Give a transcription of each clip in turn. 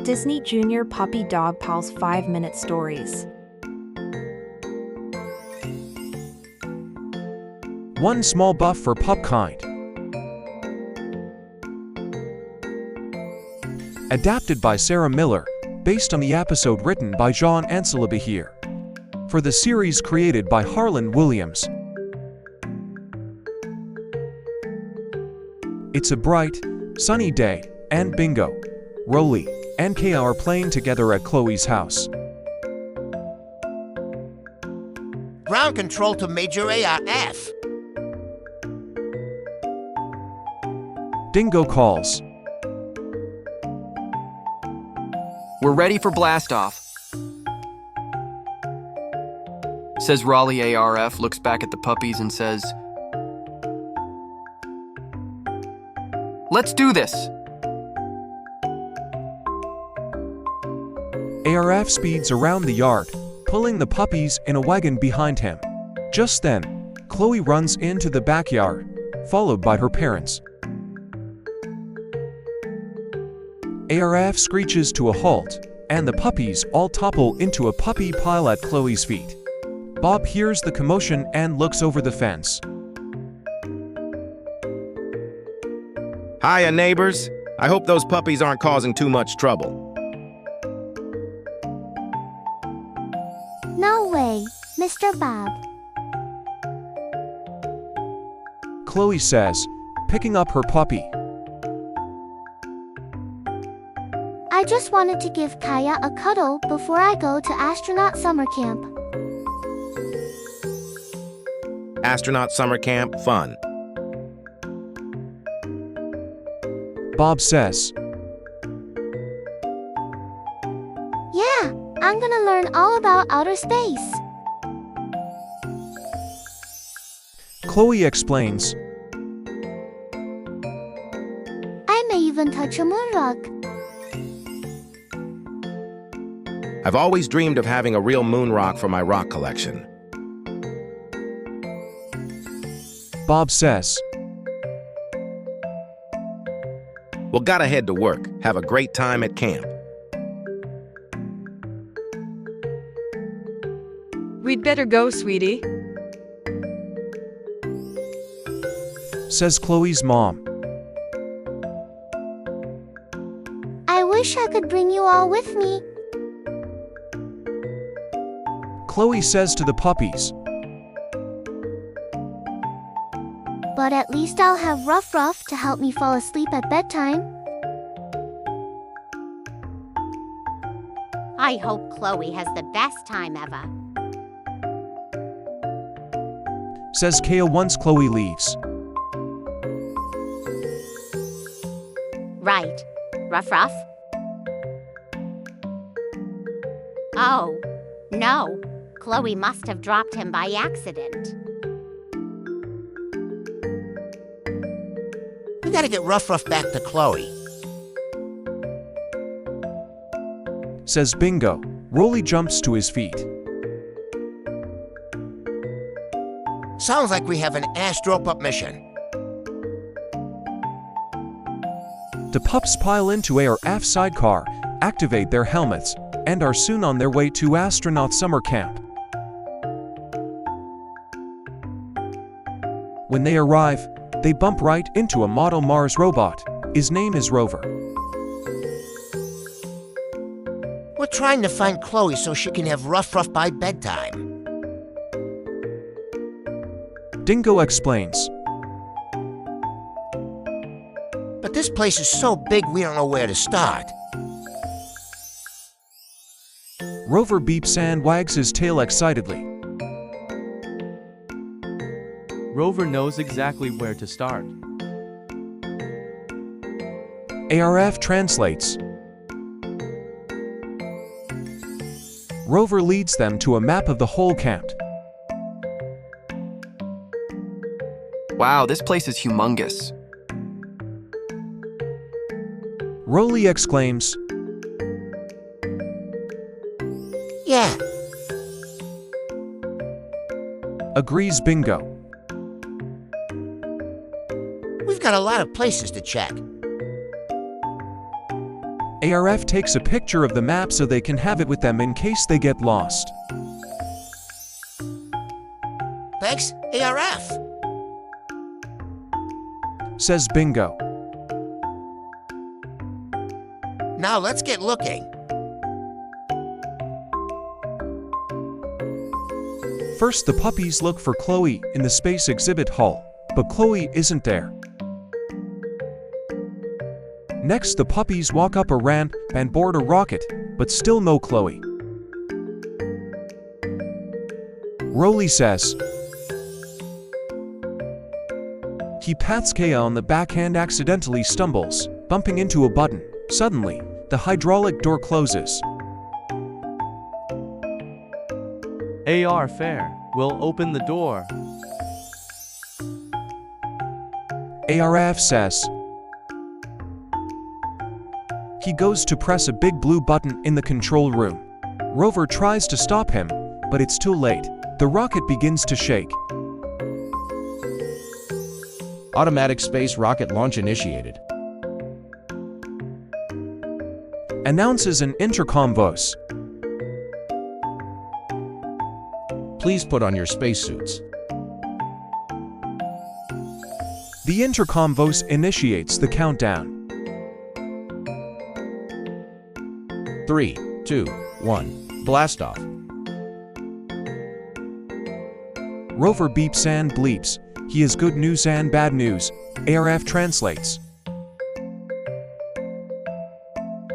Disney Junior Puppy Dog Pals 5-Minute Stories. One small buff for Pup-Kind. Adapted by Sara Miller, based on the episode written by Jean Ansolabehere. For the series created by Harlan Williams. It's a bright, sunny day, and bingo, Rolly and Kaya are playing together at Chloe's house. Ground control to Major ARF. Dingo calls. We're ready for blastoff, says Raleigh ARF, looks back at the puppies and says, "Let's do this." ARF speeds around the yard, pulling the puppies in a wagon behind him. Just then, Chloe runs into the backyard, followed by her parents. ARF screeches to a halt, and the puppies all topple into a puppy pile at Chloe's feet. Bob hears the commotion and looks over the fence. Hiya, neighbors. I hope those puppies aren't causing too much trouble. No way, Mr. Bob. Chloe says, picking up her puppy. I just wanted to give Kaya a cuddle before I go to astronaut summer camp. Astronaut summer camp, fun. Bob says, Yeah, I'm gonna learn all about outer space. Chloe explains, I may even touch a moon rock. I've always dreamed of having a real moon rock for my rock collection. Bob says, Well, gotta head to work. Have a great time at camp. We'd better go, sweetie. says Chloe's mom. I wish I could bring you all with me. Chloe says to the puppies, But at least I'll have Ruff to help me fall asleep at bedtime. I hope Chloe has the best time ever. says Kaya once Chloe leaves. Right. Ruff? Oh, no. Chloe must have dropped him by accident. We gotta get Ruff back to Chloe. Says Bingo. Rolly jumps to his feet. Sounds like we have an Astro-Pup mission. The pups pile into ARF sidecar, activate their helmets, and are soon on their way to astronaut summer camp. When they arrive, they bump right into a model Mars robot. His name is Rover. We're trying to find Chloe so she can have Ruff by bedtime. Dingo explains. But this place is so big we don't know where to start. Rover beeps and wags his tail excitedly. Rover knows exactly where to start. ARF translates. Rover leads them to a map of the whole camp. Wow, this place is humongous. Rolly exclaims, Yeah. agrees Bingo. We've got a lot of places to check. ARF takes a picture of the map so they can have it with them in case they get lost. Thanks, ARF. Says Bingo. Now let's get looking. First, the puppies look for Chloe in the space exhibit hall, but Chloe isn't there. Next, the puppies walk up a ramp and board a rocket, but still no Chloe. Rolly says he pats Kaya on the back and accidentally stumbles, bumping into a button. Suddenly, the hydraulic door closes. AR fair. We'll open the door. ARF says he goes to press a big blue button in the control room. Rover tries to stop him, but it's too late. The rocket begins to shake. Automatic space rocket launch initiated. Announces an intercom voice. Please put on your spacesuits. The intercom voice initiates the countdown. 3, 2, 1, blast off. Rover beeps and bleeps. He has good news and bad news. ARF translates.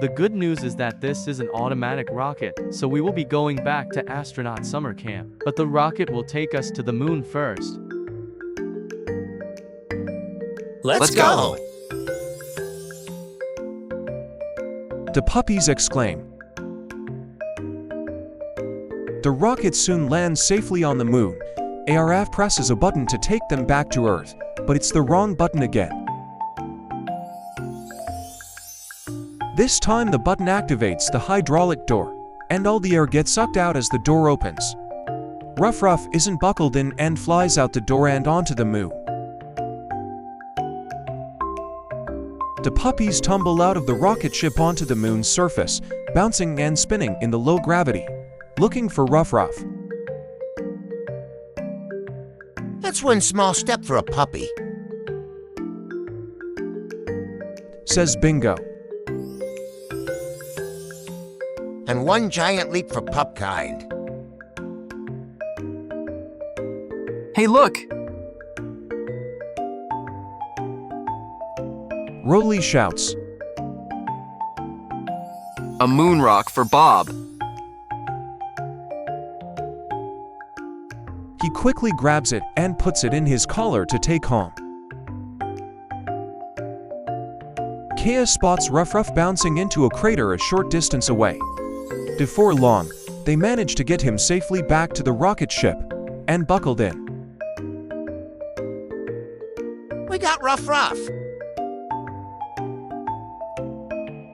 The good news is that this is an automatic rocket, so we will be going back to astronaut summer camp. But the rocket will take us to the moon first. Let's go. The puppies exclaim. The rocket soon lands safely on the moon. ARF presses a button to take them back to Earth, but it's the wrong button again. This time the button activates the hydraulic door, and all the air gets sucked out as the door opens. Ruff isn't buckled in and flies out the door and onto the moon. The puppies tumble out of the rocket ship onto the moon's surface, bouncing and spinning in the low gravity, looking for Ruff. That's one small step for a puppy. Says Bingo. And one giant leap for Pup-Kind. Hey, look! Rolly shouts. A moon rock for Bob. He quickly grabs it and puts it in his collar to take home. Kaya spots Ruff bouncing into a crater a short distance away. Before long, they manage to get him safely back to the rocket ship and buckled in. We got Ruff.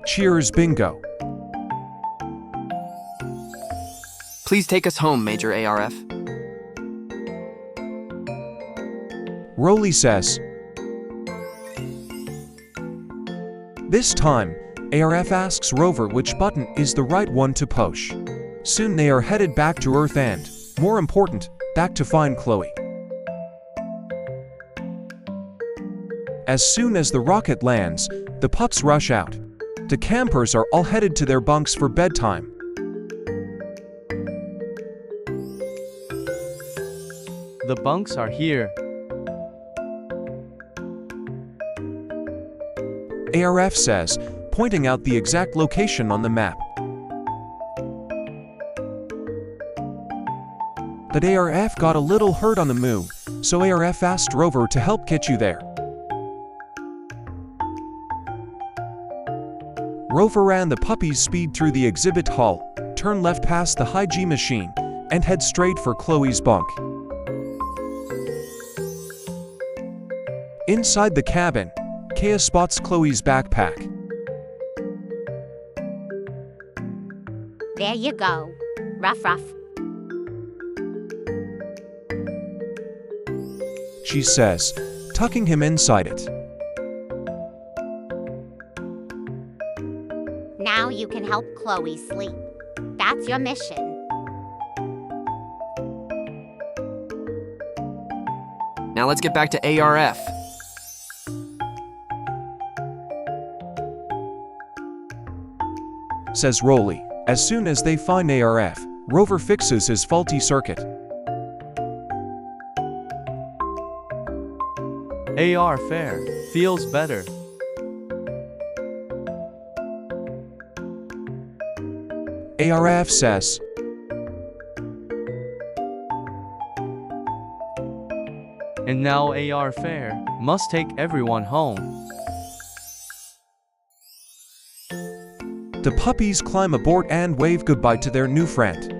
Cheers, Bingo. Please take us home, Major ARF. Rolly says. This time, ARF asks Rover which button is the right one to push. Soon they are headed back to Earth and, more important, back to find Chloe. As soon as the rocket lands, the pups rush out. The campers are all headed to their bunks for bedtime. The bunks are here. ARF says, pointing out the exact location on the map. But ARF got a little hurt on the moon, so ARF asked Rover to help get you there. Rover and the puppies speed through the exhibit hall, turn left past the hygiene machine, and head straight for Chloe's bunk. Inside the cabin, Kaya spots Chloe's backpack. There you go. Ruff. She says, tucking him inside it. Now you can help Chloe sleep. That's your mission. Now let's get back to ARF. Says Rolly. As soon as they find ARF, Rover fixes his faulty circuit. AR fair. Feels better. ARF says, And now AR fair must take everyone home. the puppies climb aboard and wave goodbye to their new friend.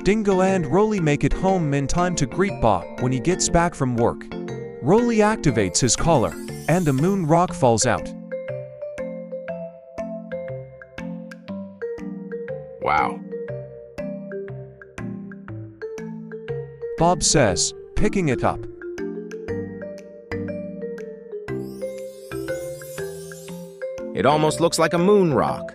Dingo and Rolly make it home in time to greet Bob when he gets back from work. Rolly activates his collar, and a moon rock falls out. Wow. Bob says, picking it up. It almost looks like a moon rock.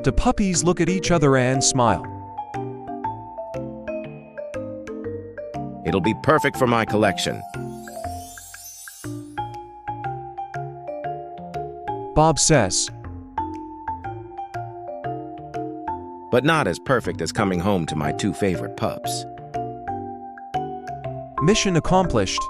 The puppies look at each other and smile. It'll be perfect for my collection. Bob says, But not as perfect as coming home to my two favorite pups. mission accomplished.